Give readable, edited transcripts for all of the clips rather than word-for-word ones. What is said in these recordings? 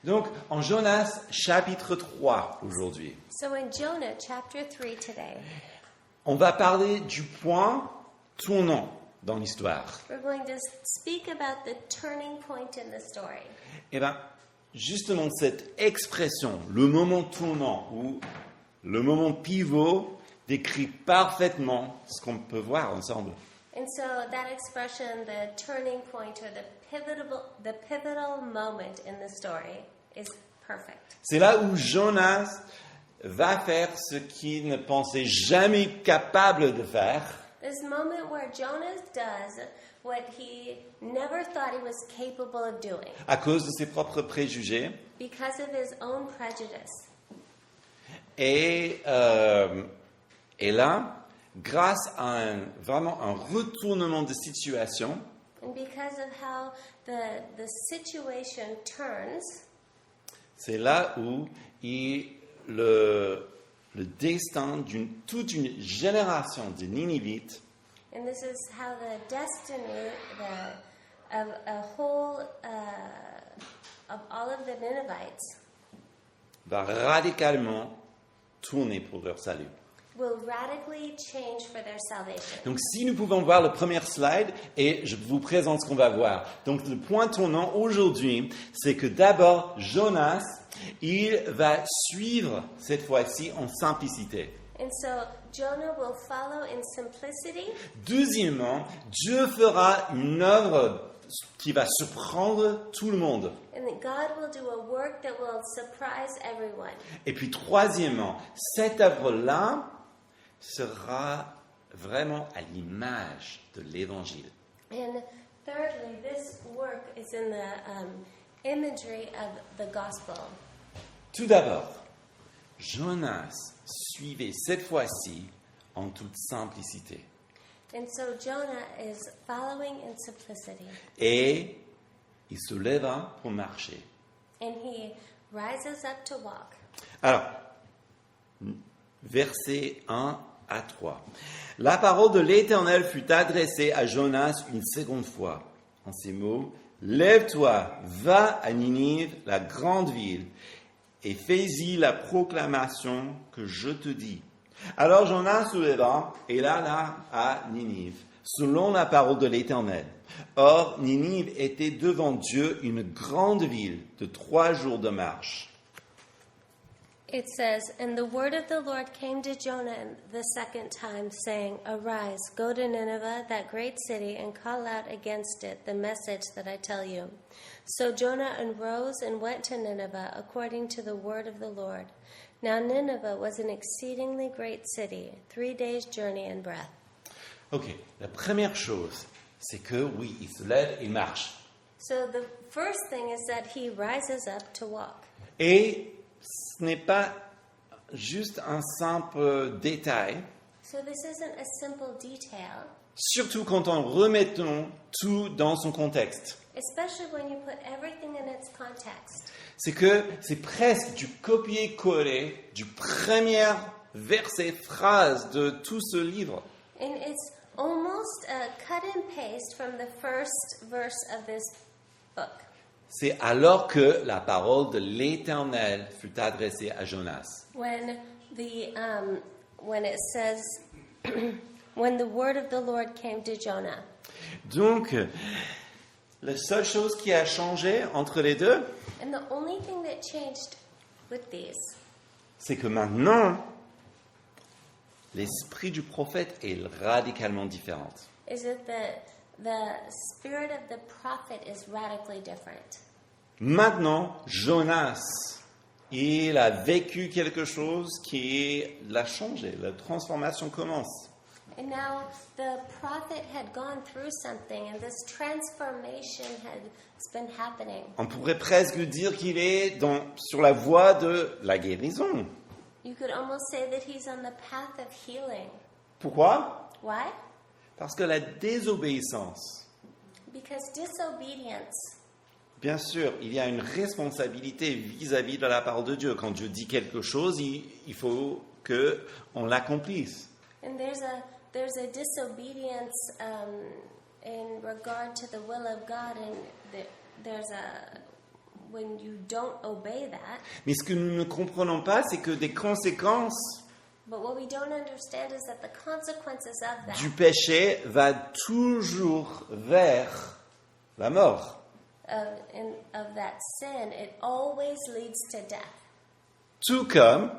Donc, en Jonas, chapitre 3, aujourd'hui, So in Jonah chapter 3 today, on va parler du point tournant dans l'histoire. we're going to speak about the turning point in the story. Eh bien, justement, cette expression, le moment tournant ou le moment pivot, décrit parfaitement ce qu'on peut voir ensemble. And so that expression, the turning point or the pivotal moment in the story is perfect. C'est là où Jonas va faire ce qu'il ne pensait jamais capable de faire. This moment where Jonah does what he never thought he was capable of doing À cause de ses propres préjugés. because of his own prejudice. Et là, grâce à vraiment un retournement de situation, And because of how the situation turns, c'est là où le destin toute une génération de Ninivites and this is how the destiny of a whole of all of the Ninevites va radicalement tourner pour leur salut. will radically change for their salvation. Donc si nous pouvons voir le premier slide, et je vous présente ce qu'on va voir. Donc le point tournant aujourd'hui, c'est que d'abord, Jonas, il va suivre cette fois-ci en simplicité. And so Jonah will follow in simplicity. Deuxièmement, Dieu fera une œuvre qui va surprendre tout le monde. And that God will do a work that will surprise everyone. Et puis troisièmement, cette œuvre-là sera vraiment à l'image de l'Évangile. And thirdly, this work is in the imagery of the gospel. Tout d'abord, Jonas suivait cette fois-ci en toute simplicité. And so Jonah is following in simplicity. Et il se leva pour marcher. And he rises up to walk. Alors, versets 1 à 3. La parole de l'Éternel fut adressée à Jonas une seconde fois. En ces mots, lève-toi, va à Ninive, la grande ville, et fais-y la proclamation que je te dis. Alors Jonas se leva et alla à Ninive, selon la parole de l'Éternel. Or, Ninive était devant Dieu une grande ville de 3 jours de marche. It says, And the word of the Lord came to Jonah the second time, saying, Arise, go to Nineveh, that great city, and call out against it the message that I tell you. So Jonah arose and went to Nineveh according to the word of the Lord. Now Nineveh was an exceedingly great city, 3 days' journey in breadth. Ok, la première chose, c'est que oui, il se lève et marche. So the first thing is that he rises up to walk. Et ce n'est pas juste un simple détail, So this isn't a simple detail, surtout quand on remet tout dans son contexte. especially when you put everything in its context. C'est que c'est presque du copier-coller du premier verset, phrase de tout ce livre. And it's almost a cut and paste from the first verse of this book. C'est alors que la parole de l'Éternel fut adressée à Jonas. When it says, when the word of the Lord came to Jonah. Donc, la seule chose qui a changé entre les deux, And the only thing that changed with these c'est que maintenant, l'esprit du prophète est radicalement différent. is that the spirit of the prophet is radically different. Maintenant, Jonas, il a vécu quelque chose qui l'a changé. La transformation commence. And now the prophet had gone through something, and this transformation has been happening. On pourrait presque dire qu'il est sur la voie de la guérison. You could almost say that he's on the path of healing. Pourquoi? Why? Parce que la désobéissance, Because disobedience, bien sûr, il y a une responsabilité vis-à-vis de la parole de Dieu. Quand Dieu dit quelque chose, il faut qu'on l'accomplisse. and there's a disobedience in regard to the will of God, and there's a when you don't obey that. Mais ce que nous ne comprenons pas, c'est que des conséquences But what we don't understand is that the consequences of that, du péché va toujours vers la mort. of that sin, it always leads to death. Tout comme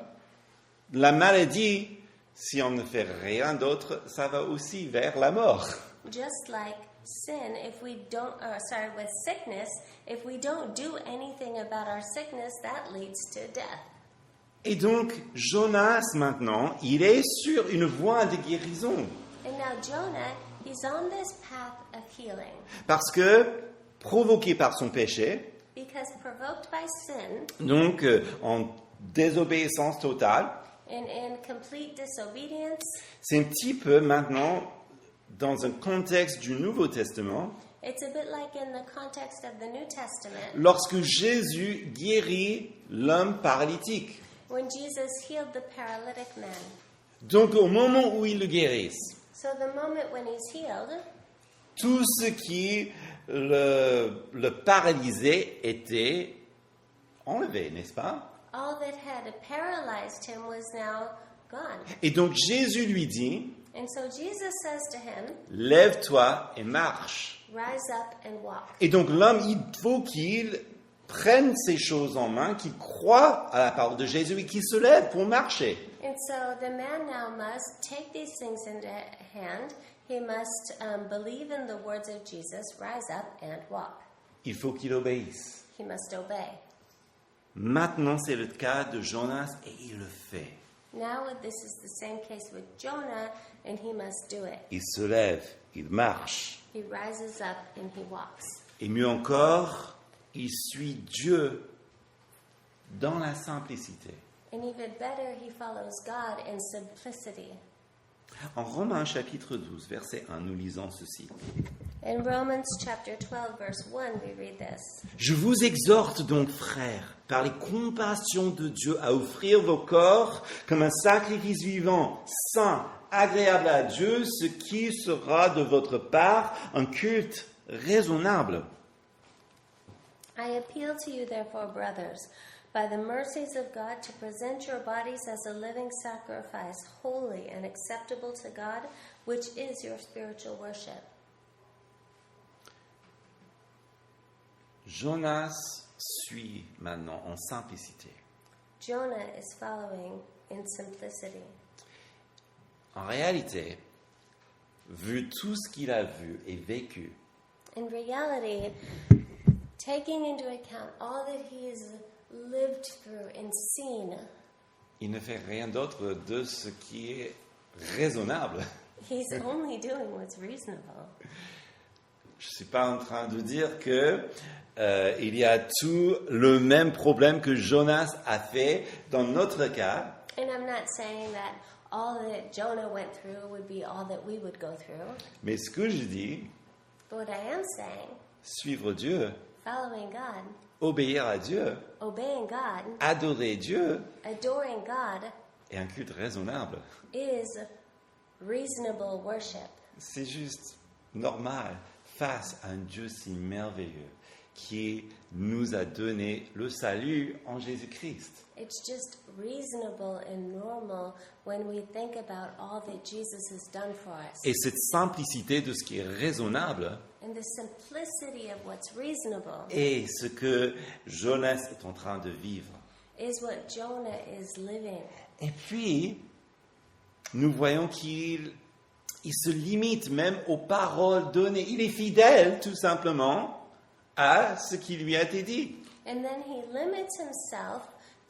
la maladie, si on ne fait rien d'autre, ça va aussi vers la mort. Just like sin, with sickness, if we don't do anything about our sickness, that leads to death. Et donc, Jonas, maintenant, il est sur une voie de guérison. And now Jonah, he's on this path of healing. Parce que, provoqué par son péché, Because provoked by sin, donc en désobéissance totale, and in complete disobedience, c'est un petit peu maintenant, dans un contexte du Nouveau Testament, it's a bit like in the context of the New Testament, lorsque Jésus guérit l'homme paralytique. when Jesus healed the paralytic man. Donc, au moment où il le guérisse, So the moment when he's healed, tout ce qui le paralysait était enlevé, n'est-ce pas? all that had paralyzed him was now gone. Et donc, Jésus lui dit, And so Jesus says to him, lève-toi et marche. rise up and walk. Et donc, l'homme, il faut qu'il prenne ces choses en main, qu'il croie à la parole de Jésus et qu'il se lève pour marcher. And so the man now must take these things into hand. He must believe in the words of Jesus, rise up and walk. Il faut qu'il obéisse. He must obey. Maintenant, c'est le cas de Jonas et il le fait. Now this is the same case with Jonah, and he must do it. Il se lève, il marche. He rises up and he walks. Et mieux encore, il suit Dieu dans la simplicité. And even better, he follows God in simplicity. En Romains chapitre 12, verset 1, nous lisons ceci. In Romans chapter 12, verse 1, we read this. Je vous exhorte donc, frères, par les compassions de Dieu, à offrir vos corps comme un sacrifice vivant, saint, agréable à Dieu, ce qui sera de votre part un culte raisonnable. I appeal to you, therefore, brothers, by the mercies of God, to present your bodies as a living sacrifice, holy and acceptable to God, which is your spiritual worship. Jonas suit maintenant en simplicité. Jonah is following in simplicity. En réalité, vu tout ce qu'il a vu et vécu, In reality, taking into account all that he has lived through and seen, il ne fait rien d'autre de ce qui est raisonnable. he's only doing what's reasonable. Je ne suis pas en train de dire que il y a tout le même problème que Jonas a fait dans notre cas, And I'm not saying that all that Jonah went through would be all that we would go through. mais ce que je dis, But what I am saying, suivre Dieu, following God, obéir à Dieu, obeying God, adorer Dieu adoring God est un culte raisonnable. is reasonable worship. C'est juste normal face à un Dieu si merveilleux qui nous a donné le salut en Jésus-Christ. It's just reasonable and normal when we think about all that Jesus has done for us. Et cette simplicité de ce qui est raisonnable And the simplicity of what's reasonable est ce que Jonas est en train de vivre. is what Jonah is living. Et puis, nous voyons qu'il se limite même aux paroles données. Il est fidèle, tout simplement, à ce qui lui a été dit. And then he limits himself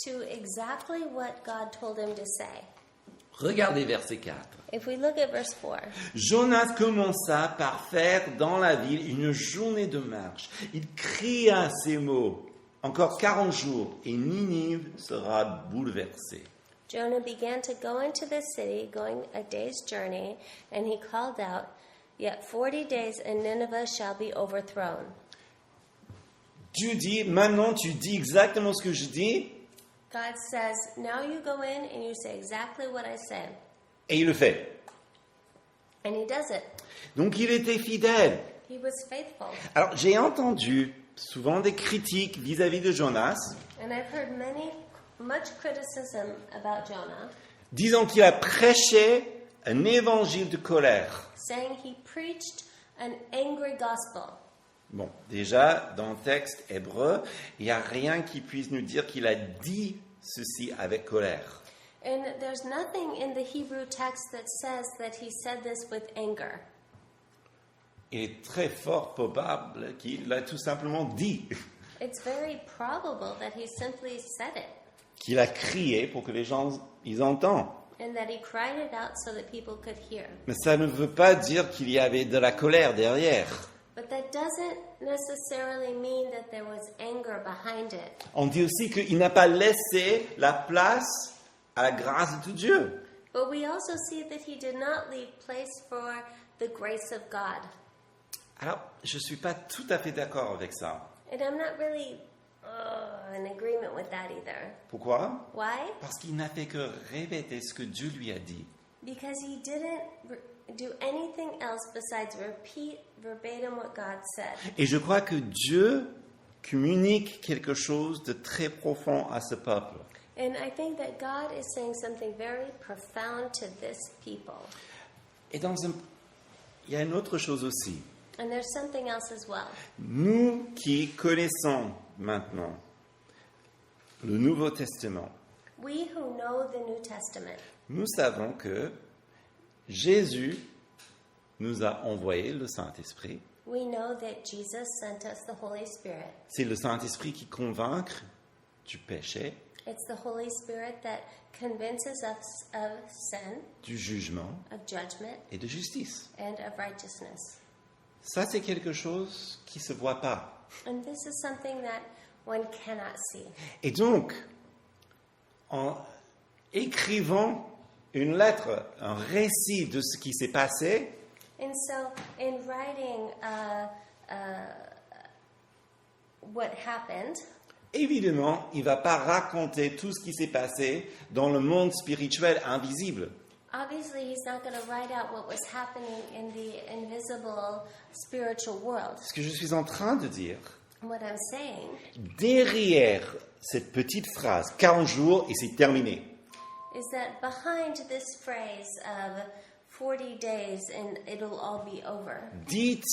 to exactly what God told him to say. Regardez verset 4. If we look at verse 4, Jonas commença par faire dans la ville une journée de marche. Il cria ces mots. Encore 40 jours et Ninive sera bouleversée. Jonah began to go into the city, going a day's journey, and he called out, "Yet 40 days and Nineveh shall be overthrown." Dieu dit, maintenant tu dis exactement ce que je dis, God says, now you go in and you say exactly what I said. et il le fait. And he does it. Donc il était fidèle. He was faithful. Alors j'ai entendu souvent des critiques vis-à-vis de Jonas, And I've heard much criticism about Jonah, disant qu'il a prêché un évangile de colère. saying he preached an angry gospel. Bon, déjà, dans le texte hébreu, il n'y a rien qui puisse nous dire qu'il a dit ceci avec colère. And there's nothing in the Hebrew text that says that he said this with anger. Il est très fort probable qu'il l'a tout simplement dit, It's very probable that he simply said it, qu'il a crié pour que les gens ils entendent. and that he cried it out so that people could hear. Mais ça ne veut pas dire qu'il y avait de la colère derrière. But that doesn't necessarily mean that there was anger behind it. On dit aussi qu'il n'a pas laissé la place à la grâce de Dieu. But we also see that he did not leave place for the grace of God. Alors, je ne suis pas tout à fait d'accord avec ça. And I'm not really in agreement with that either. Pourquoi? Why? Parce qu'il n'a fait que répéter ce que Dieu lui a dit. Because he didn't do anything else besides repeat verbatim what God said. Et je crois que Dieu communique quelque chose de très profond à ce peuple. And I think that God is saying something very profound to this people. Et il y a une autre chose aussi. And there's something else as well. Nous qui connaissons maintenant le Nouveau Testament, We who know the New Testament, nous savons que Jésus nous a envoyé le Saint-Esprit. we know that Jesus sent us the Holy Spirit. C'est le Saint-Esprit qui convainc du péché, It's the Holy Spirit that convinces us of sin, du jugement of judgment, et de justice. and of righteousness. Ça, c'est quelque chose qui ne se voit pas. And this is something that one cannot see. Et donc, en écrivant une lettre, un récit de ce qui s'est passé, And so, in writing what happened, évidemment, il ne va pas raconter tout ce qui s'est passé dans le monde spirituel invisible. obviously he's not going to write out what was happening in the invisible spiritual world. Ce que je suis en train de dire, What I'm saying derrière cette petite phrase, 40 jours et c'est terminé, is that behind this phrase of 40 days and it'll all be over, dites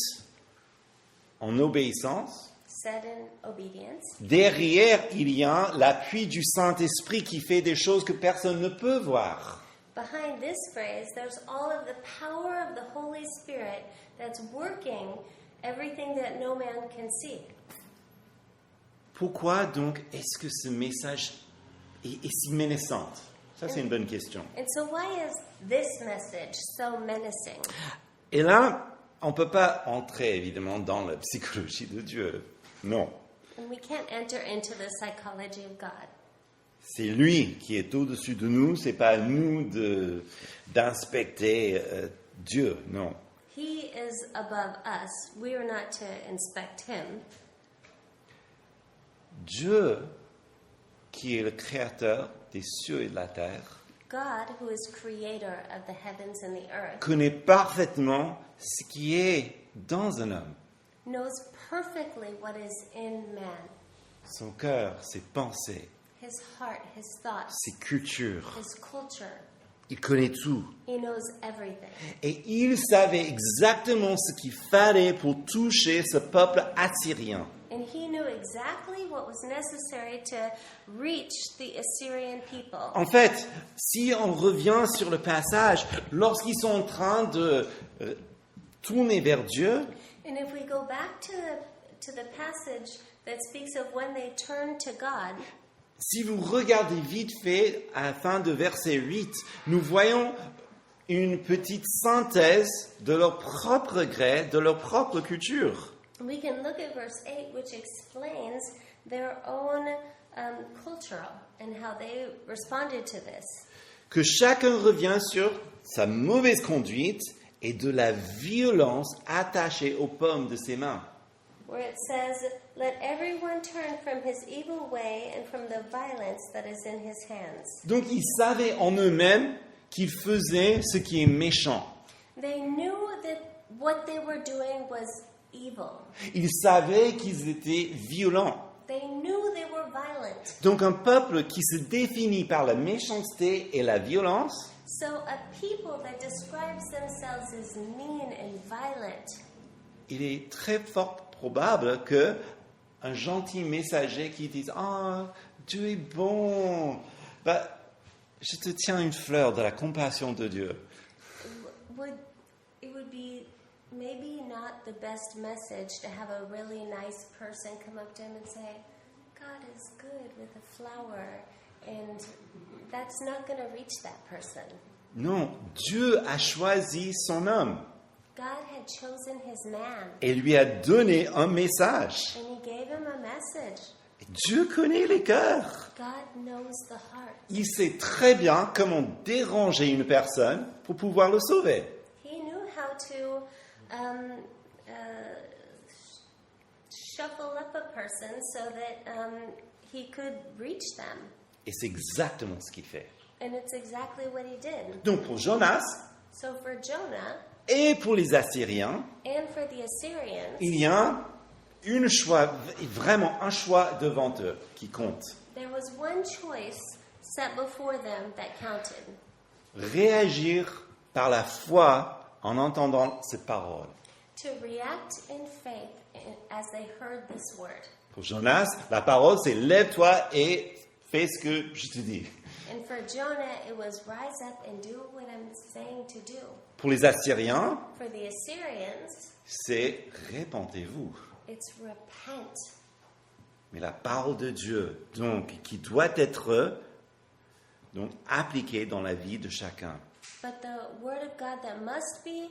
en obéissance, said in obedience, derrière il y a l'appui du Saint-Esprit qui fait des choses que personne ne peut voir. behind this phrase there's all of the power of the Holy Spirit that's working everything that no man can see. Pourquoi donc est-ce que ce message est si menaçant? Ça, c'est une bonne question. And so why is this message so menacing? Et là, on ne peut pas entrer évidemment dans la psychologie de Dieu. Non. And we can't enter into the psychology of God. C'est lui qui est au-dessus de nous, c'est pas à nous d'inspecter Dieu, non. He is above us. We are not to inspect him. Dieu, qui est le créateur des cieux et de la terre, God, who is creator of the heavens and the earth, connaît parfaitement ce qui est dans un homme. knows perfectly what is in man. Son cœur, ses pensées, His heart, his thoughts, ses cultures. his culture. Il connaît tout. He knows everything. Et il savait exactement ce qu'il fallait pour toucher ce peuple assyrien. And he knew exactly what was necessary to reach the Assyrian people. En fait, si on revient sur le passage, lorsqu'ils sont en train de tourner vers Dieu, And if we go back to the passage that speaks of when they turned to God, si vous regardez vite fait à la fin de verset 8, nous voyons une petite synthèse de leur propre gré, de leur propre culture. we can look at verse 8, which explains their own culture and how they responded to this. Que chacun revient sur sa mauvaise conduite et de la violence attachée aux paumes de ses mains. Where it says, "Let everyone turn from his evil way and from the violence that is in his hands." Donc ils savaient en eux-mêmes qu'ils faisaient ce qui est méchant. They knew that what they were doing was evil. Ils savaient qu'ils étaient violents. They knew they were violent. Donc un peuple qui se définit par la méchanceté et la violence, So a people that describes themselves as mean and violent, il est très fort probable que un gentil messager qui dise « Ah, Dieu est bon, je te tiens une fleur de la compassion de Dieu. it would be maybe not the best message to have a really nice person come up to him and say, God is good with a flower, and that's not going to reach that person. » Non, Dieu a choisi son homme God had chosen his man, et lui a donné un message. and he gave him a message. Et Dieu connaît les cœurs. God knows the heart. Il sait très bien comment déranger une personne pour pouvoir le sauver. He knew how to shuffle up a person so that he could reach them. Et c'est exactement ce qu'il fait. And it's exactly what he did. Donc pour Jonas So for Jonah et pour les Assyriens, and for the Assyrians, il y a vraiment un choix devant eux qui compte. there was one choice set before them that counted. Réagir par la foi en entendant ces paroles. To react in faith as they heard this word. Pour Jonas, la parole c'est lève-toi et fais ce que je te dis. And for Jonah, it was rise up and do what I'm saying to do. Pour les Assyriens, For the Assyrians, c'est répentez-vous. it's repent. Mais la parole de Dieu, donc, qui doit être donc, appliquée dans la vie de chacun. But the word of God that must be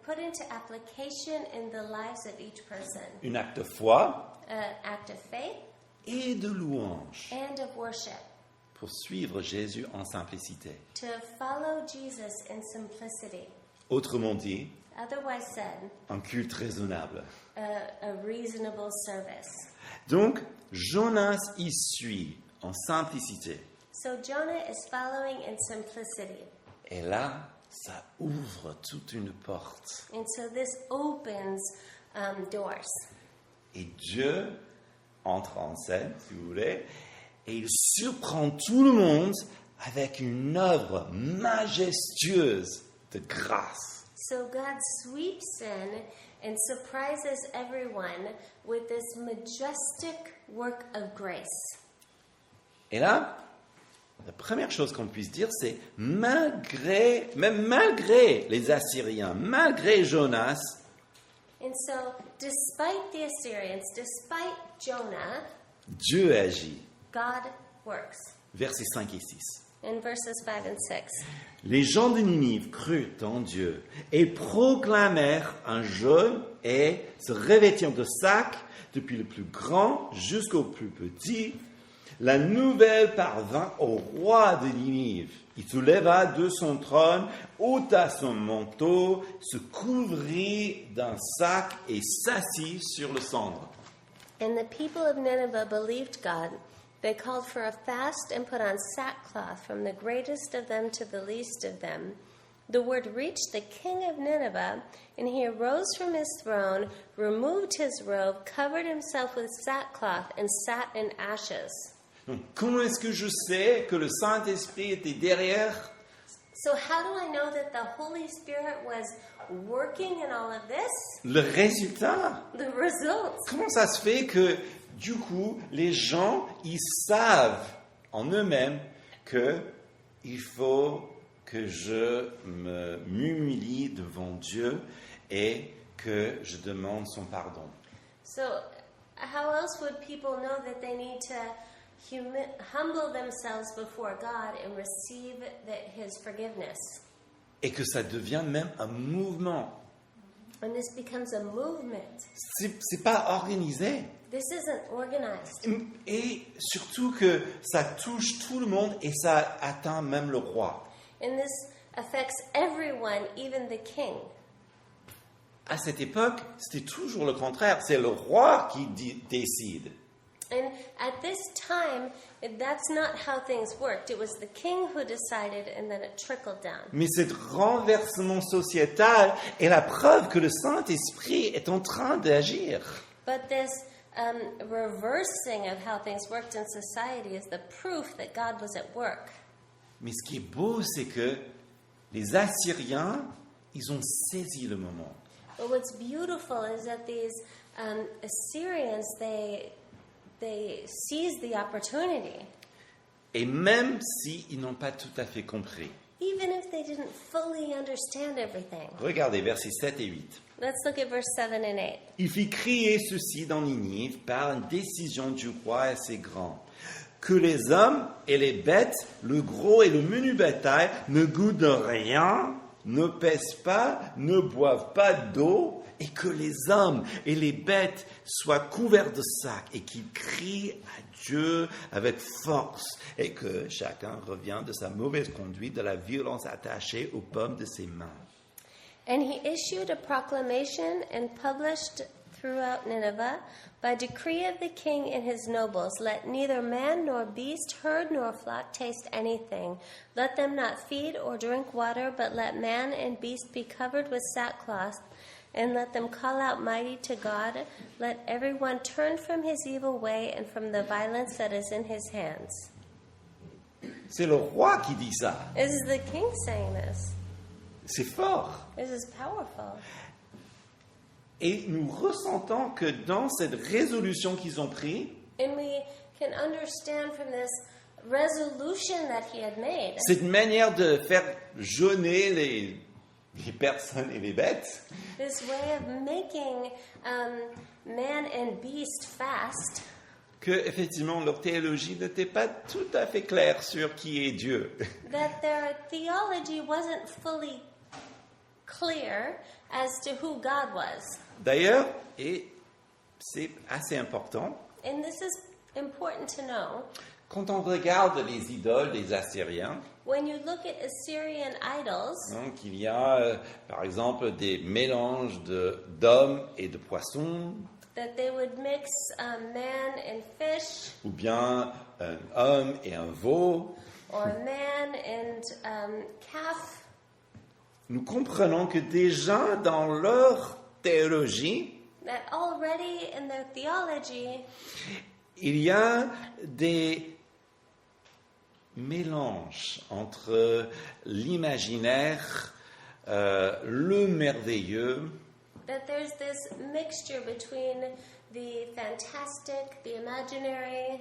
put into application in the lives of each person. Un acte de foi An act of faith et de louange and of worship. pour suivre Jésus en simplicité. To follow Jesus in simplicity. Autrement dit, Otherwise said, un culte raisonnable. a reasonable service. Donc, Jonas y suit en simplicité. So Jonah is following in simplicity. Et là, ça ouvre toute une porte. And so this opens doors. Et Dieu entre en scène, si vous voulez, et il surprend tout le monde avec une œuvre majestueuse de grâce. So God sweeps in and surprises everyone with this majestic work of grace. Et là, la première chose qu'on puisse dire, c'est malgré les Assyriens, malgré Jonas, And so, despite the Assyrians, despite Jonah, Dieu agit. God works. Versets 5 et 6. In verses 5 and 6. Les gens de Ninive crurent en Dieu et proclamèrent un jeûne et se revêtirent de sacs, depuis le plus grand jusqu'au plus petit. La nouvelle parvint au roi de Ninive. Il se leva de son trône, ôta son manteau, se couvrit d'un sac et s'assit sur le cendre. And the people of Nineveh believed God. They called for a fast and put on sackcloth from the greatest of them to the least of them. The word reached the king of Nineveh, and he arose from his throne, removed his robe, covered himself with sackcloth, and sat in ashes. Donc, comment est-ce que je sais que le Saint-Esprit était derrière? So how do I know that the Holy Spirit was working in all of this? Le résultat? The results. Comment ça se fait que, du coup, les gens, ils savent en eux-mêmes qu'il faut que je m'humilie devant Dieu et que je demande son pardon? So how else would people know that they need to humble themselves before God and receive His forgiveness? Et que ça devient même un mouvement. And this becomes a movement. C'est pas organisé. This isn't organized. Et surtout que ça touche tout le monde et ça atteint même le roi. And this affects everyone, even the king. À cette époque, c'était toujours le contraire. C'est le roi qui décide. And at this time, that's not how things worked. It was the king who decided, and then it trickled down. Mais ce renversement sociétal est la preuve que le Saint-Esprit est en train d'agir. But this reversing of how things worked in society is the proof that God was at work. Mais ce qui est beau, c'est que les Assyriens, ils ont saisi le moment. But what's beautiful is that these Assyrians, they seized the opportunity. Et même s'ils n'ont pas tout à fait compris. Even if they didn't fully understand everything. Regardez, versets 7 et 8. Let's look at verse 7 and 8. Il fit crier ceci dans Ninive par une décision du roi assez grand. Que les hommes et les bêtes, le gros et le menu bétail, ne goûtent rien, ne pèsent pas, ne boivent pas d'eau, et que les hommes et les bêtes soient couverts de sacs et qu'ils crient à Dieu avec force et que chacun revienne de sa mauvaise conduite, de la violence attachée aux pommes de ses mains. And he issued a proclamation and published throughout Nineveh, by decree of the king and his nobles, let neither man nor beast, herd nor flock taste anything. Let them not feed or drink water, but let man and beast be covered with sackcloth, and let them call out mighty to God. Let everyone turn from his evil way and from the violence that is in his hands. C'est le roi qui dit ça. This is the king saying this. C'est fort. This is powerful. Et nous ressentons que dans cette résolution qu'ils ont prise, And we can understand from this resolution that he had made, cette manière de faire jeûner les personnes et les bêtes, this way of making man and beast fast, que effectivement leur théologie n'était pas tout à fait claire sur qui est Dieu. that their theology wasn't fully clear as to who God was. D'ailleurs, et c'est assez important, And this is important to know. quand on regarde les idoles des Assyriens, When you look at Assyrian idols, donc il y a par exemple des mélanges d'hommes et de poissons, that they would mix man and fish, ou bien un homme et un veau, or man and calf. nous comprenons que déjà dans leur théologie, That already in their theology, il y a des mélanges entre l'imaginaire, le merveilleux, that there's this mixture between the fantastic, the imaginary,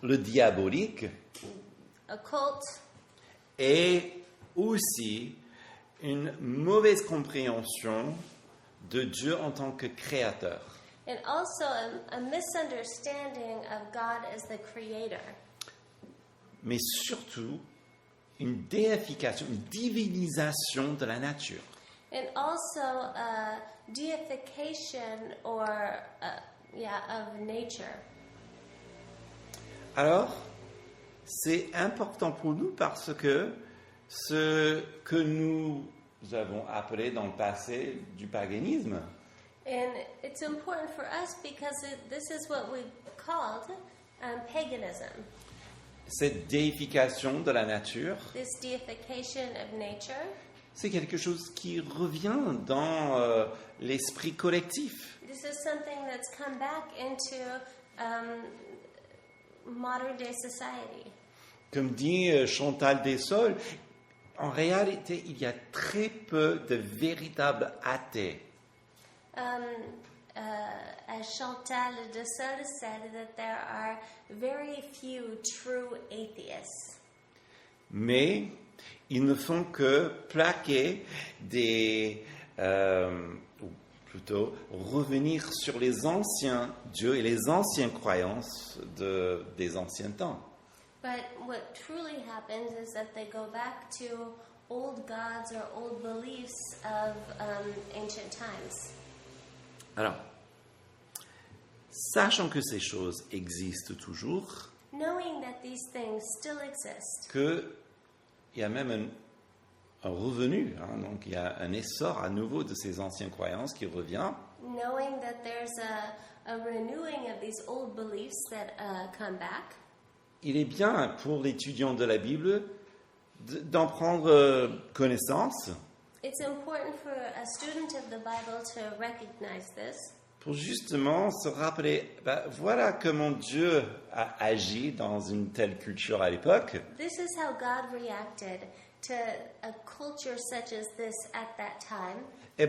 le diabolique, occult, et aussi une mauvaise compréhension de Dieu en tant que créateur. and also a misunderstanding of God as the creator. Mais surtout une déification, une divinisation de la nature. And also a deification of nature. Alors, c'est important pour nous parce que ce que nous avons appelé dans le passé du paganisme, And it's important for us because this is what we called paganism, cette déification de la nature, this deification of nature. c'est quelque chose qui revient dans l'esprit collectif. This is something that's come back into modern day society. Comme dit Chantal Dessol, en réalité, il y a très peu de véritables athées. As Chantal Dessol said, that there are very few true atheists. Mais ils ne font que plaquer ou plutôt revenir sur les anciens dieux et les anciennes croyances des anciens temps. But what truly happens is that they go back to old gods or old beliefs of ancient times. Alors, sachant que ces choses existent toujours, Knowing that these things still exist, qu'il y a même un revenu, donc il y a un essor à nouveau de ces anciennes croyances qui revient, knowing that there's a renewing of these old beliefs that come back. Il est bien pour l'étudiant de la Bible d'en prendre connaissance It's important for a student of the Bible to recognize this, pour justement se rappeler, voilà comment Dieu a agi dans une telle culture à l'époque. This is how God reacted to a culture such as this at that time. Et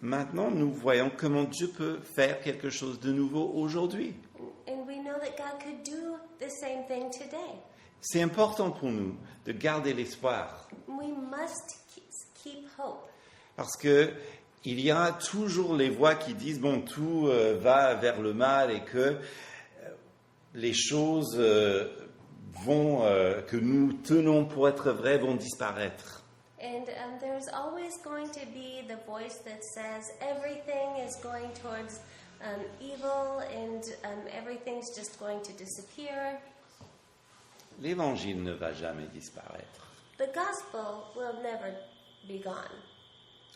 maintenant nous voyons comment Dieu peut faire quelque chose de nouveau aujourd'hui. And we know that God could do the same thing today. C'est important pour nous de garder l'espoir We must keep hope. parce que il y a toujours les voix qui disent bon, tout va vers le mal et que les choses que nous tenons pour être vraies vont disparaître. And there's always going to be the voice that says everything is going towards evil and everything's just going to disappear. L'évangile ne va jamais disparaître. The gospel will never be gone.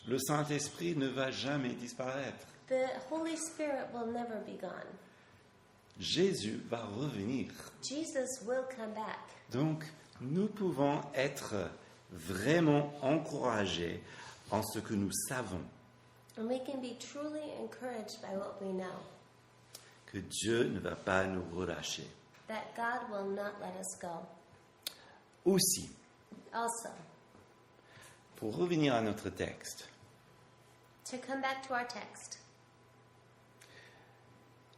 Le Saint-Esprit ne va jamais disparaître. The Holy Spirit will never be gone. Jésus va revenir. Jesus will come back. Donc, nous pouvons être vraiment encouragés en ce que nous savons, And we can be truly encouraged by what we know, que Dieu ne va pas nous relâcher. that God will not let us go. Aussi, Also, pour revenir à notre texte, to come back to our text,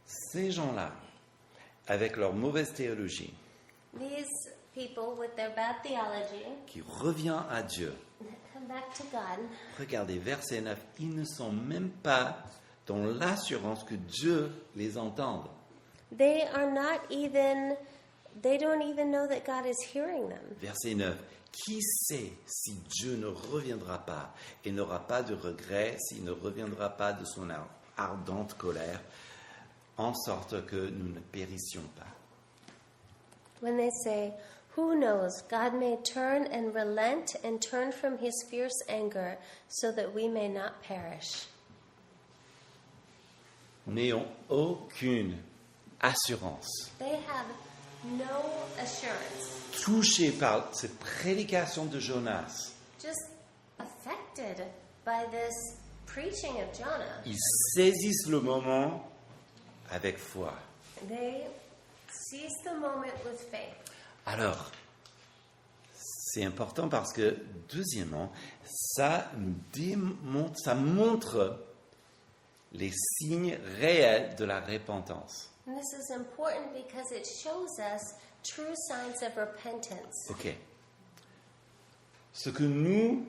ces gens-là, avec leur mauvaise théologie, these people with their bad theology qui revient à Dieu, come back to God. regardez verset 9, ils ne sont même pas dans l'assurance que Dieu les entende. They don't even know that God is hearing them. Verset 9, qui sait si Dieu ne reviendra pas et n'aura pas de regret s'il ne reviendra pas de son ardente colère, en sorte que nous ne périssions pas. When they say, "Who knows? God may turn and relent and turn from his fierce anger so that we may not perish." N'ayons aucune assurance. They have no assurance, Touchés par cette prédication de Jonas, just affected by this preaching of Jonah. ils saisissent le moment avec foi. They seize the moment with faith. Alors, c'est important parce que, deuxièmement, ça montre les signes réels de la repentance. And this is important because it shows us true signs of repentance. Ok. Ce que nous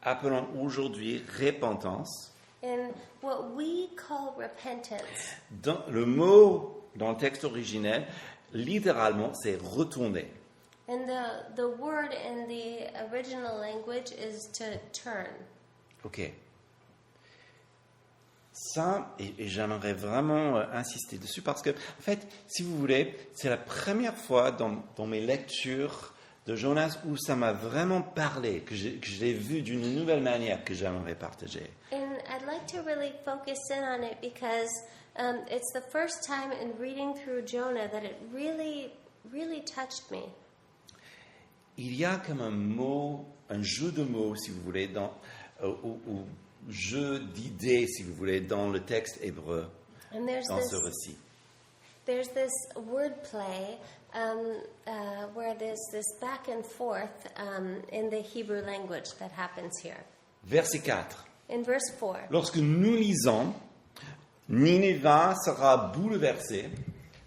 appelons aujourd'hui repentance, And what we call repentance, le mot dans le texte originel, littéralement, c'est retourner. and the word in the original language is to turn. Ok. Ça, et j'aimerais vraiment insister dessus parce que, en fait, si vous voulez, c'est la première fois dans mes lectures de Jonas où ça m'a vraiment parlé, que je l'ai vu d'une nouvelle manière que j'aimerais partager. And I'd like to really focus in on it because it's the first time in reading through Jonah that it really, really touched me. Il y a comme un jeu de mots, si vous voulez, ou jeu d'idées, si vous voulez, dans le texte hébreu, And there's dans ce récit. this wordplay where there's this back and forth in the Hebrew language that happens here. Verset 4. In verse 4, Lorsque nous lisons, Nineveh sera bouleversée,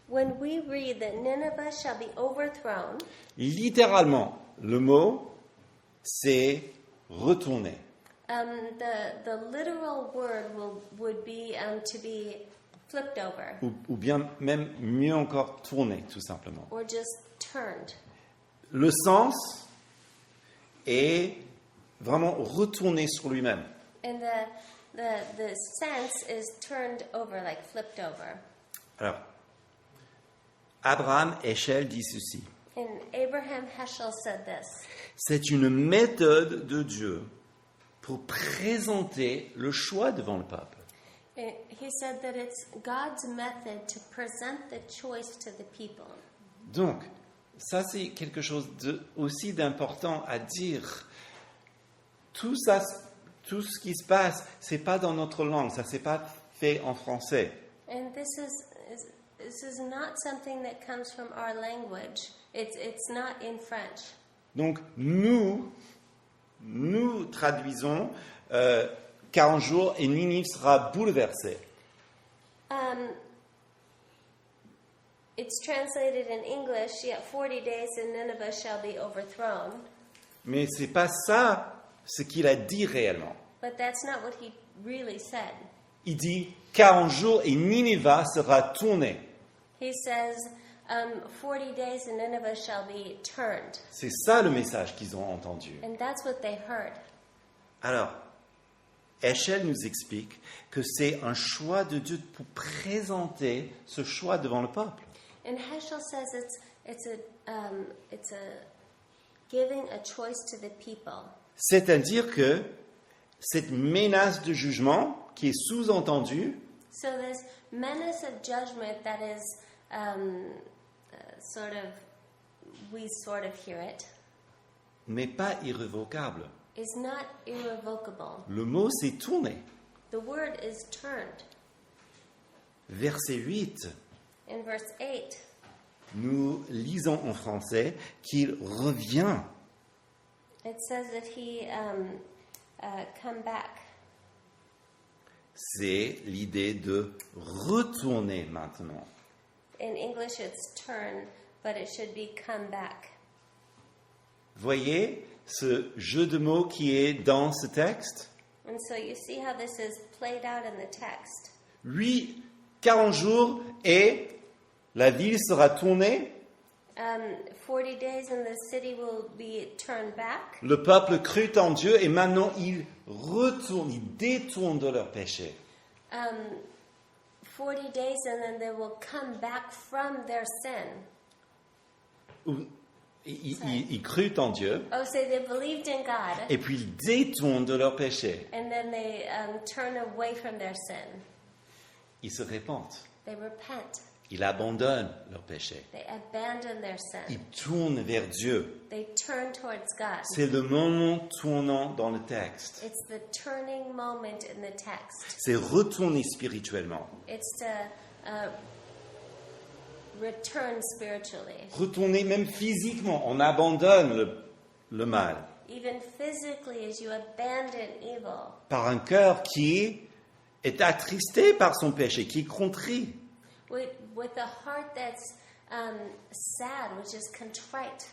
when we read that Nineveh shall be overthrown, littéralement, le mot, c'est retourner. the literal word would be to be flipped over Ou bien même mieux encore, tourner, tout simplement. or just turned. Le sens est vraiment retourner sur lui-même. And the sense is turned over, like flipped over. Alors, Abraham Heschel dit ceci. And Abraham Heschel said this. C'est une méthode de Dieu pour présenter le choix devant le peuple. He said that it's God's method to present the choice to the people. Donc, ça c'est quelque chose aussi d'important à dire. Tout ça, tout ce qui se passe, c'est pas dans notre langue, ça c'est pas fait en français. And this is not something that comes from our language. It's not in French. Donc nous traduisons 40 jours et Ninive sera bouleversée. It's translated in English, yet 40 days and Nineveh shall be overthrown. Mais c'est pas ça ce qu'il a dit réellement. But that's not what he really said. Il dit 40 jours et Nineveh sera tournée. He says 40 days and Nineveh shall be turned. C'est ça le message qu'ils ont entendu. And that's what they heard. Alors, Heschel nous explique que c'est un choix de Dieu pour présenter ce choix devant le peuple. And Heschel says it's a giving a choice to the people. C'est-à-dire que cette menace de jugement qui est sous-entendue, So this menace of judgment that is we sort of hear it, n'est pas irrévocable. is not irrevocable. Le mot s'est tourné. The word is turned. Verset 8, In verse 8, nous lisons en français qu'il revient. it says that he come back. C'est l'idée de retourner maintenant. In English it's turn, but it should be come back. Voyez ce jeu de mots qui est dans ce texte? And so you see how this is played out in the text. 40 jours et la ville sera tournée. 40 days and the city will be turned back. Le peuple crut en Dieu et maintenant ils retournent, ils détournent de leur péché. 40 days and then they will come back from their sin. Ils crut en Dieu Oh, say they believed in God et puis ils détournent de leur péché. and then they turn away from their sin. Ils se repentent. They repent. Ils abandonnent leur péché. They abandon their sin. Ils tournent vers Dieu. They turn towards God. C'est le moment tournant dans le texte. It's the turning moment in the text. C'est retourner spirituellement. It's to return spiritually. Retourner même physiquement. On abandonne le mal. Even physically, as you abandon evil. Par un cœur qui est attristé par son péché, qui est contrit. With a heart that's sad, which is contrite.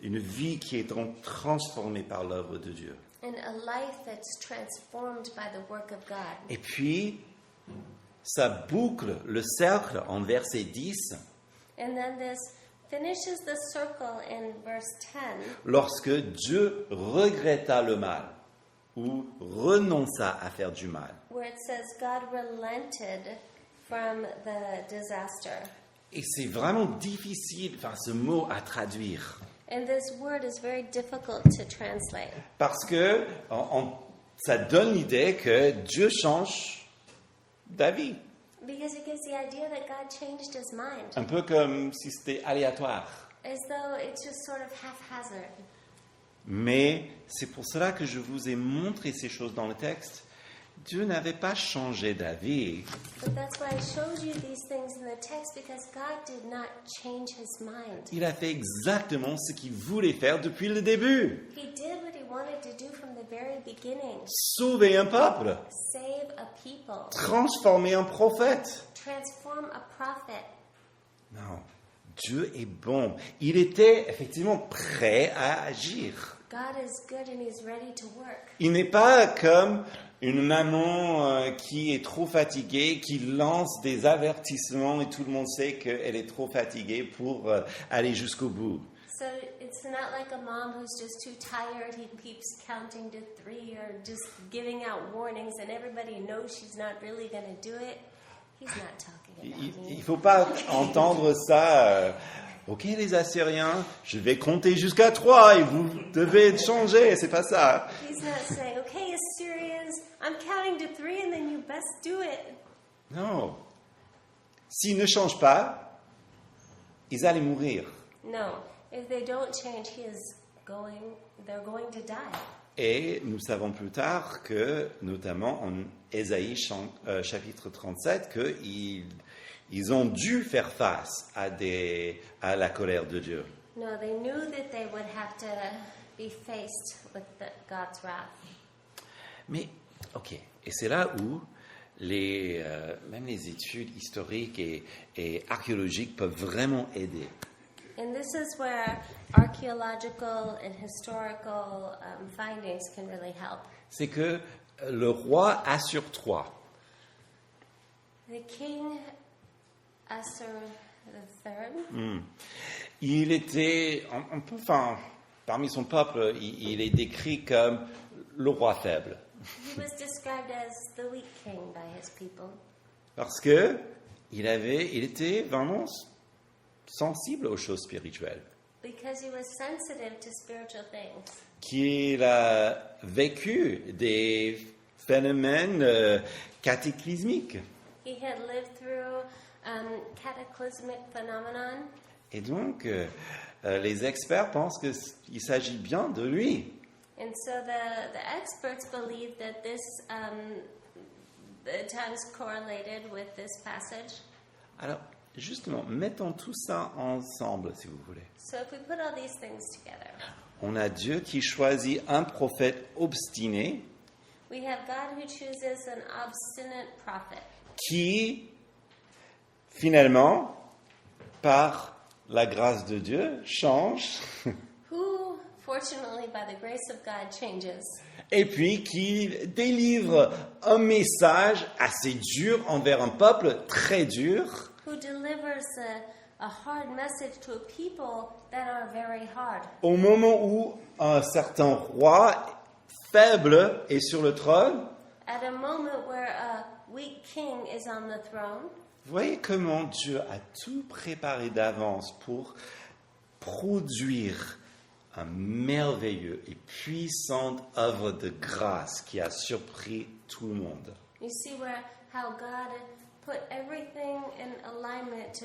Une vie qui est donc transformée par l'œuvre de Dieu. And a life that's transformed by the work of God. Et puis, ça boucle le cercle en verset 10. And then this finishes the circle in verse 10. Lorsque Dieu regretta le mal ou renonça à faire du mal. Where it says God relented from the disaster. Et c'est vraiment difficile, ce mot à traduire. And this word is very difficult to translate. Parce que ça donne l'idée que Dieu change d'avis. Because it gives the idea that God changed his mind. Un peu comme si c'était aléatoire. As though it's just sort of haphazard. Mais c'est pour cela que je vous ai montré ces choses dans le texte. Dieu n'avait pas changé d'avis. But that's why I showed you these things in the text, because God did not change his mind. Il a fait exactement ce qu'il voulait faire depuis le début. He did what he wanted to do from the very beginning. Sauver un peuple. Save a people. Transformer un prophète. Transform a prophet. Non, Dieu est bon. Il était effectivement prêt à agir. God is good and he's ready to work. Il n'est pas comme une maman qui est trop fatiguée, qui lance des avertissements et tout le monde sait qu'elle est trop fatiguée pour aller jusqu'au bout. So it's not like a mom who's just too tired. He keeps counting to 3 or just giving out warnings and everybody knows she's not really going to do it. He's not talking about me. Il ne faut pas entendre ça. Ok, les Assyriens, je vais compter jusqu'à 3 et vous devez changer, c'est pas ça. He's not saying, okay, Assyrians, I'm counting to 3 and then you best do it. Non. S'ils ne changent pas, ils allaient mourir. No, if they don't change, they're going to die. Et nous savons plus tard que, notamment en Ésaïe chapitre 37, qu'ils ont dû faire face à la colère de Dieu. No, they knew that they would have to be faced with God's wrath. Mais, ok, et c'est là où même les études historiques et archéologiques peuvent vraiment aider. And this is where archaeological and historical findings can really help. C'est que le roi Assur III, The king Assur III, il était, parmi son peuple, il est décrit comme le roi faible. he was described as the weak king by his people Parce que il était vraiment sensible aux choses spirituelles. because he was sensitive to spiritual things. Qu'il a vécu des phénomènes cataclysmiques. He had lived through cataclysmic phenomenon, Et donc, les experts pensent qu'il s'agit bien de lui. and so the experts believe that this the times correlated with this passage. Alors, justement, mettons tout ça ensemble, si vous voulez. So if we put all these things together, On a Dieu qui choisit un prophète obstiné we have God who chooses an obstinate prophet qui, finalement, par la grâce de Dieu, change who, fortunately by the grace of God, changes, et puis qui délivre un message assez dur envers un peuple très dur who delivers a hard message to a people that are very hard. au moment où un certain roi faible est sur le trône. At a moment where a weak king is on the throne, Vous voyez comment Dieu a tout préparé d'avance pour produire un merveilleux et puissante œuvre de grâce qui a surpris tout le monde. you see how God put everything in alignment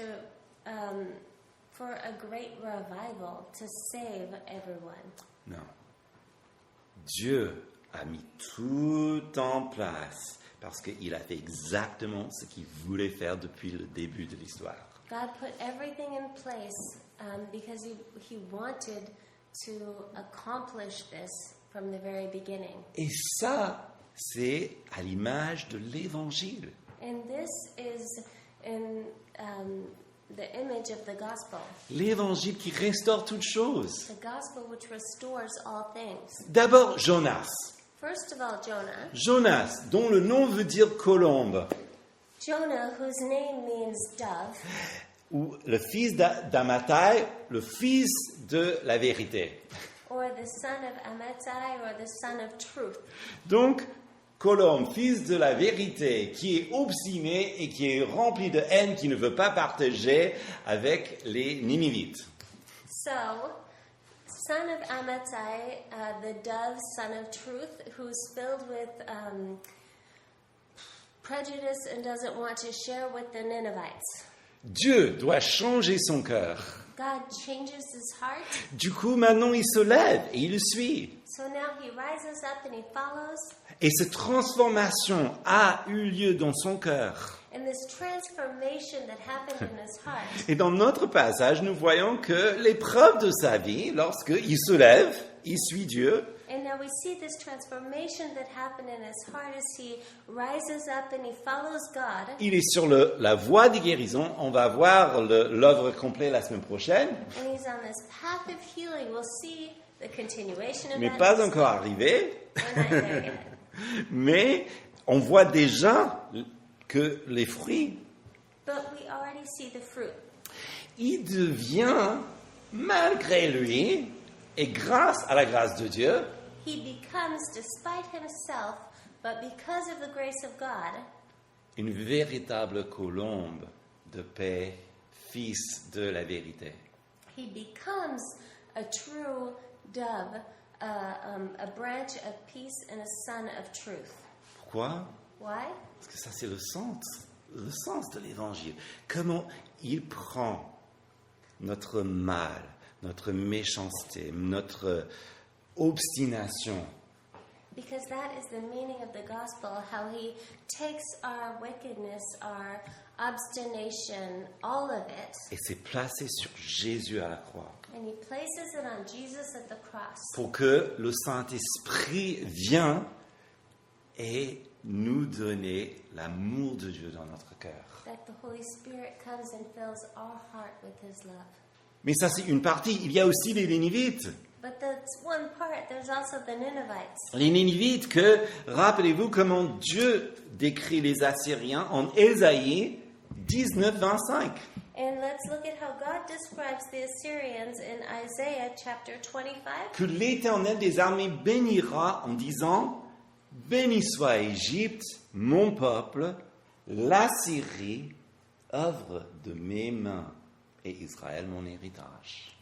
for a great revival to save everyone. Non. Dieu a mis tout en place parce qu'il a fait exactement ce qu'il voulait faire depuis le début de l'histoire. God put everything in place because he wanted to accomplish this from the very beginning. Et ça, c'est à l'image de l'Évangile. And this is in the image of the gospel. L'Évangile qui restaure toutes choses. The gospel which restores all things. D'abord, Jonas. First of all, Jonah. Jonas, dont le nom veut dire colombe, Jonah, whose name means dove, ou le fils d'Amattai, le fils de la vérité. or the son of Amittai, or the son of truth. Donc, colombe, fils de la vérité, qui est obstiné et qui est rempli de haine, qui ne veut pas partager avec les Ninivites. So, son of Amittai, the dove, son of truth, who's filled with prejudice and doesn't want to share with the Ninevites. Dieu doit changer son cœur. God changes his heart, Du coup, maintenant, il se lève et il le suit. so now he rises up and he follows. Et cette transformation a eu lieu dans son cœur. And this transformation that happened in his heart. Et dans notre passage, nous voyons que l'épreuve de sa vie, lorsqu'il se lève, il suit Dieu, And now we see this transformation that happened in his heart as he rises up and he follows God. il est sur la voie de guérison. On va voir l'œuvre complète la semaine prochaine, And he's on this path of healing. We'll see the continuation of mais that. pas encore arrivé. We're not there yet. Mais on voit déjà que les fruits, But we already see the fruit. il devient, malgré lui, et grâce à la grâce de Dieu, He becomes, despite himself, but because of the grace of God, une véritable colombe de paix, fils de la vérité. he becomes a true dove, a branch of peace and a son of truth. Pourquoi? Why? Parce que ça, c'est le sens de l'évangile. Comment il prend notre mal, notre méchanceté, notre obstination, Because that is the meaning of the gospel, how he takes our wickedness, our obstination, all of it, et c'est placé sur Jésus à la croix. and he places it on Jesus at the cross. Pour que le Saint-Esprit vienne et nous donner l'amour de Dieu dans notre cœur. That the Holy Spirit comes and fills our heart with his love. Mais ça, c'est une partie. Il y a aussi les Nénivites. But that's one part. There's also the Ninevites. Les Nénivites que, rappelez-vous comment Dieu décrit les Assyriens en Ésaïe 19, 25. And let's look at how God describes the Assyrians in Isaiah chapter 25. Que l'Éternel des armées bénira en disant: béni soit Égypte, mon peuple, l'Assyrie, œuvre de mes mains, et Israël, mon héritage.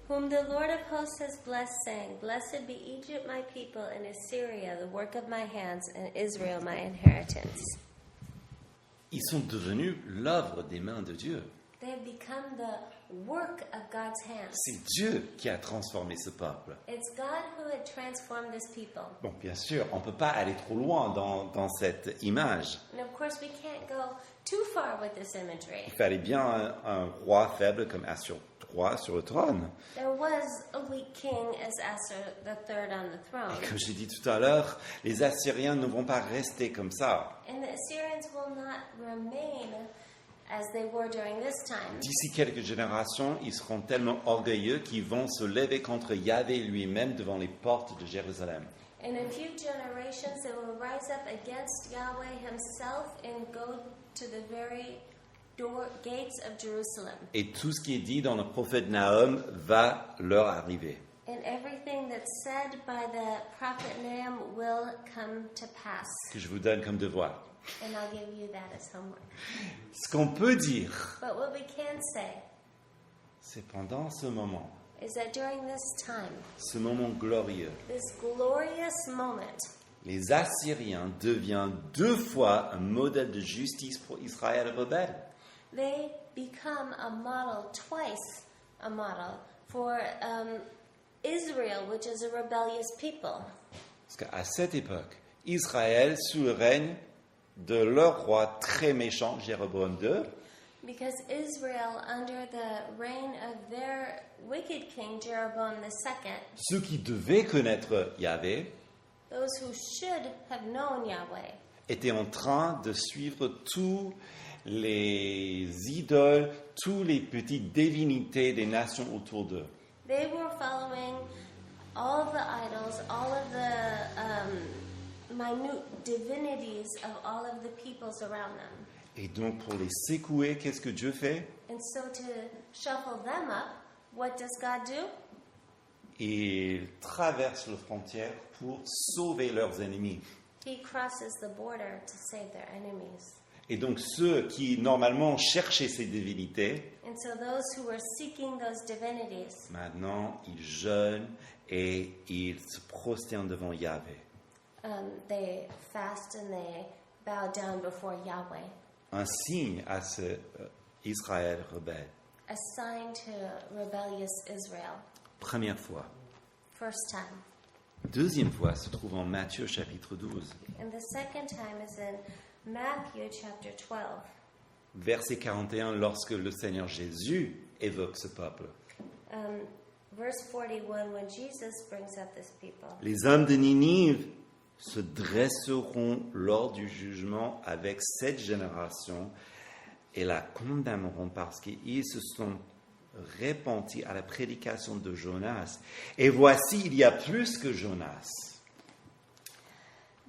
Whom the Lord of hosts has blessed, saying, Blessed be Egypt, my people, and Assyria, the work of my hands, and Israel, my inheritance. Ils sont devenus l'œuvre des mains de Dieu. They have become the work of God's hands. C'est Dieu qui a transformé ce peuple. It's God who had transformed this people. Bon, bien sûr, on ne peut pas aller trop loin dans cette image. And of course, we can't go too far with this imagery. Il fallait bien un roi faible comme Assur III sur le trône. There was a weak king as Assur III on the throne. Et comme j'ai dit tout à l'heure, les Assyriens ne vont pas rester comme ça. And the Assyrians will not remain as they were during this time. D'ici quelques générations, ils seront tellement orgueilleux qu'ils vont se lever contre Yahvé lui-même devant les portes de Jérusalem. In a few generations, they will rise up against Yahweh himself and go to the very gates of Jerusalem. Et tout ce qui est dit dans le prophète Nahum va leur arriver. And everything that's said by the prophet Nahum will come to pass. Que je vous donne comme devoir. And I'll give you that as homework. Ce qu'on peut dire, But what we can say c'est pendant ce moment, is that during this time, ce moment glorieux, this glorious moment, les Assyriens deviennent 2 fois un modèle de justice pour Israël rebelle. they become a model, twice a model, for Israel, which is a rebellious people. Parce qu'à cette époque, Israël, sous le règne de leur roi très méchant, Jéroboam II, Because Israel, under the reign of their wicked king, Jeroboam II, ceux qui devaient connaître Yahvé, those who should have known Yahweh, étaient en train de suivre tous les idoles, toutes les petites divinités des nations autour d'eux. they were following all the idols, all of the minute divinities of all of the peoples around them. Et donc, pour les secouer, qu'est-ce que Dieu fait? And so to shuffle them up, what does God do? Il traverse la frontière pour sauver leurs ennemis. He crosses the border to save their enemies. Et donc, ceux qui, normalement, cherchaient ces divinités, And so those who were seeking those divinities, maintenant, ils jeûnent et ils se prosternent devant Yahvé. they fast and they bow down before Yahweh, Un signe à ce Israël rebelle. a sign to rebellious Israel. Première fois. First time. Deuxième fois se trouve en Matthieu chapitre 12, And the second time is in Matthew chapter 12. verset 41, lorsque le Seigneur Jésus évoque ce peuple. Verse 41, when Jesus brings up this people. Les hommes de Ninive se dresseront lors du jugement avec cette génération et la condamneront parce qu'ils se sont repentis à la prédication de Jonas. Et voici, il y a plus que Jonas.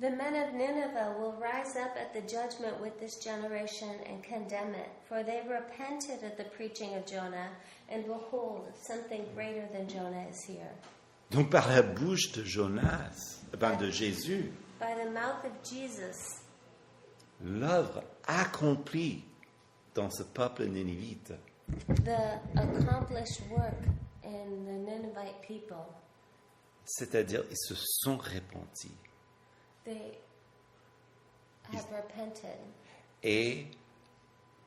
The men of Nineveh will rise up at the judgment with this generation and condemn it, for they repented at the preaching of Jonah, and behold, something greater than Jonah is here. Donc par la bouche de Jonas, de Jésus, By the mouth of Jesus, l'œuvre accomplie dans ce peuple nénivite the accomplished work in the Ninevite people. C'est-à-dire, ils se sont repentis. They had repented. Et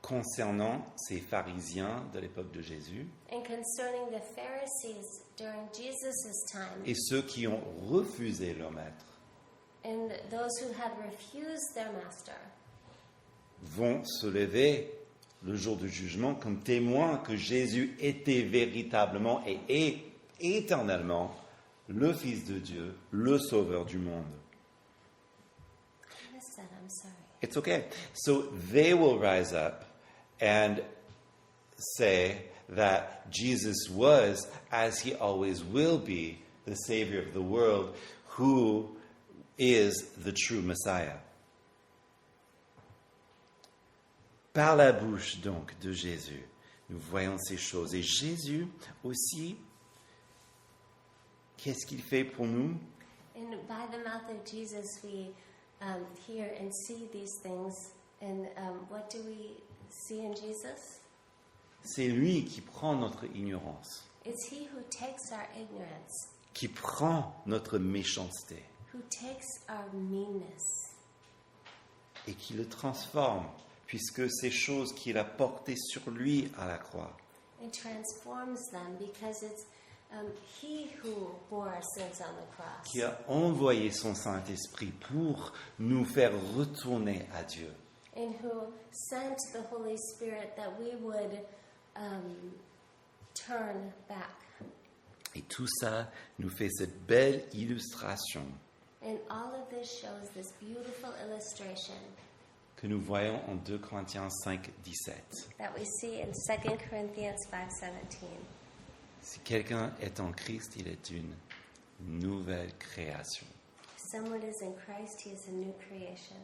concernant ces pharisiens de l'époque de Jésus, And concerning the Pharisees during Jesus' time, et ceux qui ont refusé leur maître, and those who had refused their master, vont se lever le jour du jugement comme témoins que Jésus était véritablement et est éternellement le Fils de Dieu, le Sauveur du monde. I missed that, I'm sorry. It's okay. So they will rise up and say that Jesus was, as he always will be, the Savior of the world, who is the true Messiah. Par la bouche donc de Jésus, nous voyons ces choses. Et Jésus aussi, qu'est-ce qu'il fait pour nous? And by the mouth of Jesus, we hear and see these things. And what do we see in Jesus? C'est lui qui prend notre ignorance, It's he who takes our ignorance, qui prend notre méchanceté who takes our meanness, et qui le transforme, puisque ces choses qu'il a portées sur lui à la croix, and transforms them because it's he who bore our sins on the cross, qui a envoyé son Saint-Esprit pour nous faire retourner à Dieu. and who sent the Holy Spirit that we would turn back. Et tout ça nous fait cette belle illustration And all of this shows this beautiful illustration que nous voyons en 2 Corinthiens 5, 17. that we see in 2 Corinthians 5:17. Si quelqu'un est en Christ, il est une nouvelle création. If someone is in Christ, he is a new creation.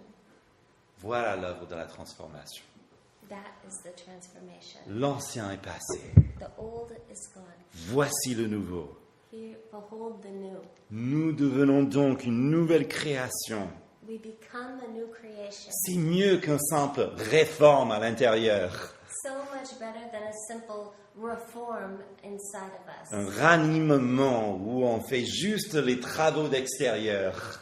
Voilà l'œuvre de la transformation. That is the transformation. L'ancien est passé. The old is gone. Voici le nouveau. Here, behold the new. Nous devenons donc une nouvelle création. We become a new creation. C'est mieux qu'une simple réforme à l'intérieur, So much better than a simple reform inside of un us. ranimement où on fait juste les travaux d'extérieur.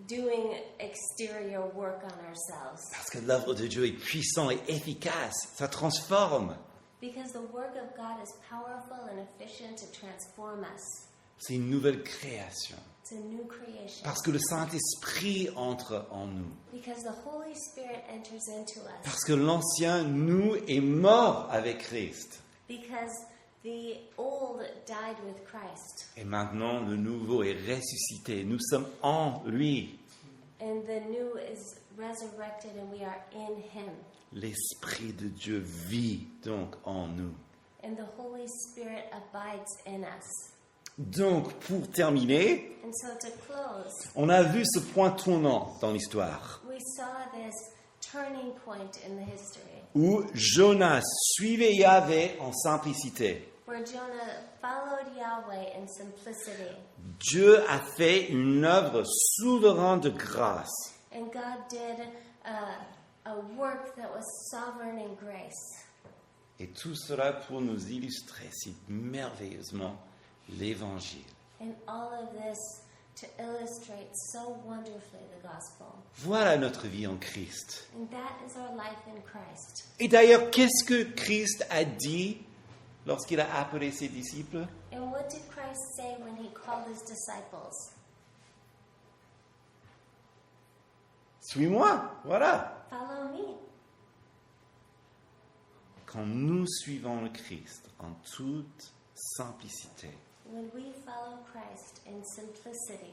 Doing exterior work on ourselves. Parce que l'œuvre de Dieu est puissante et efficace, ça transforme. Because the work of God is powerful and efficient to transform us. C'est une nouvelle création. It's a new creation. Parce que le Saint-Esprit entre en nous. Because the Holy Spirit enters into us. Parce que l'ancien, nous, est mort avec Christ. Because the old died with Christ. Et maintenant, le nouveau est ressuscité. Nous sommes en lui. And the new is resurrected and we are in him. L'Esprit de Dieu vit donc en nous. And the Holy Spirit abides in us. Donc, pour terminer, And so to close, on a vu ce point tournant dans l'histoire we saw this turning point in the history où Jonas suivait Yahvé en simplicité. where Jonah followed Yahweh in simplicity. Dieu a fait une œuvre souveraine de grâce. And God did a work that was sovereign in grace. Et tout cela pour nous illustrer si merveilleusement l'Évangile. And all of this to illustrate so wonderfully the gospel. Voilà notre vie en Christ. And that is our life in Christ. Et d'ailleurs, qu'est-ce que Christ a dit lorsqu'il a appelé ses disciples? And what did Christ say when he called his disciples? Suis-moi, voilà. Follow me. Quand nous suivons le Christ en toute simplicité, When we follow Christ in simplicity,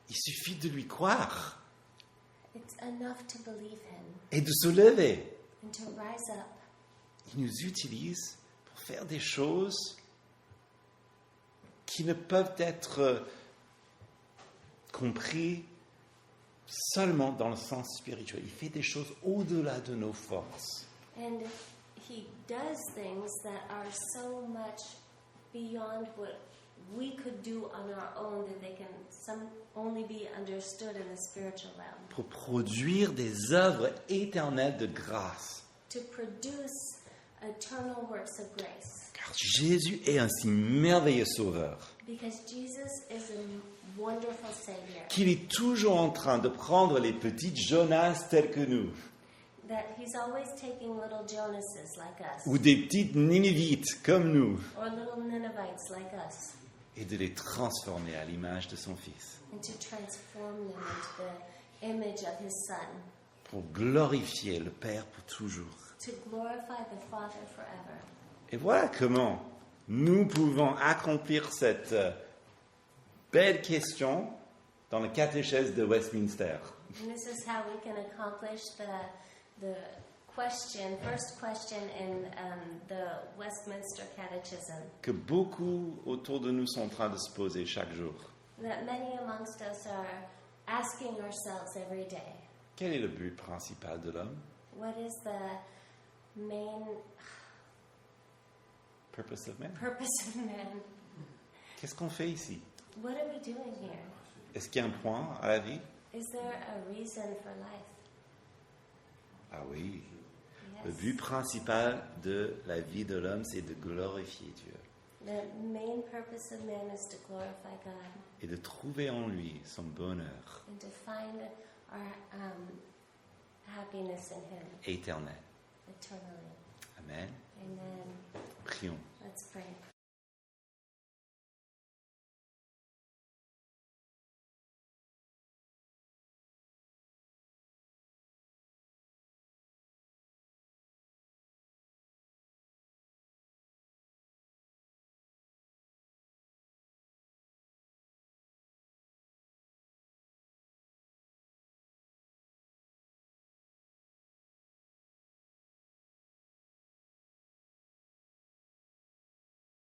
il suffit de lui croire it's enough to believe him et de se lever. and to rise up. Il nous utilise pour faire des choses qui ne peuvent être comprises seulement dans le sens spirituel. Il fait des choses au-delà de nos forces. And he does things that are so much beyond what we could do on our own, that they can only be understood in the spiritual realm. Pour produire des œuvres éternelles de grâce. to produce eternal works of grace. Car Jésus est un si merveilleux sauveur Because Jesus is a wonderful Savior. qu'il est toujours en train de prendre les petites Jonas tels que nous, That He's always taking little Jonases like us, ou des petites Ninivites comme nous, or little Ninevites like us, et de les transformer à l'image de son Fils, and to transform them into the image of His Son, pour glorifier le Père pour toujours. to glorify the Father forever. Et voilà comment nous pouvons accomplir cette belle question dans le catéchèse de Westminster. And this is how we can accomplish the question, first question in the Westminster Catechism Que beaucoup autour de nous sont en train de se poser chaque jour. that many amongst us are asking ourselves every day. Quel est le but principal de l'homme? What is the main Purpose of man? purpose of man? Qu'est-ce qu'on fait ici? What are we doing here? Est-ce qu'il y a un point à la vie? Is there a reason for life? Ah oui. Le Yes. but principal de la vie de l'homme, c'est de glorifier Dieu The main purpose of man is to glorify God et de trouver en lui son bonheur and to find our happiness in Him éternel. eternally. Amen. Amen. Prions. Let's pray.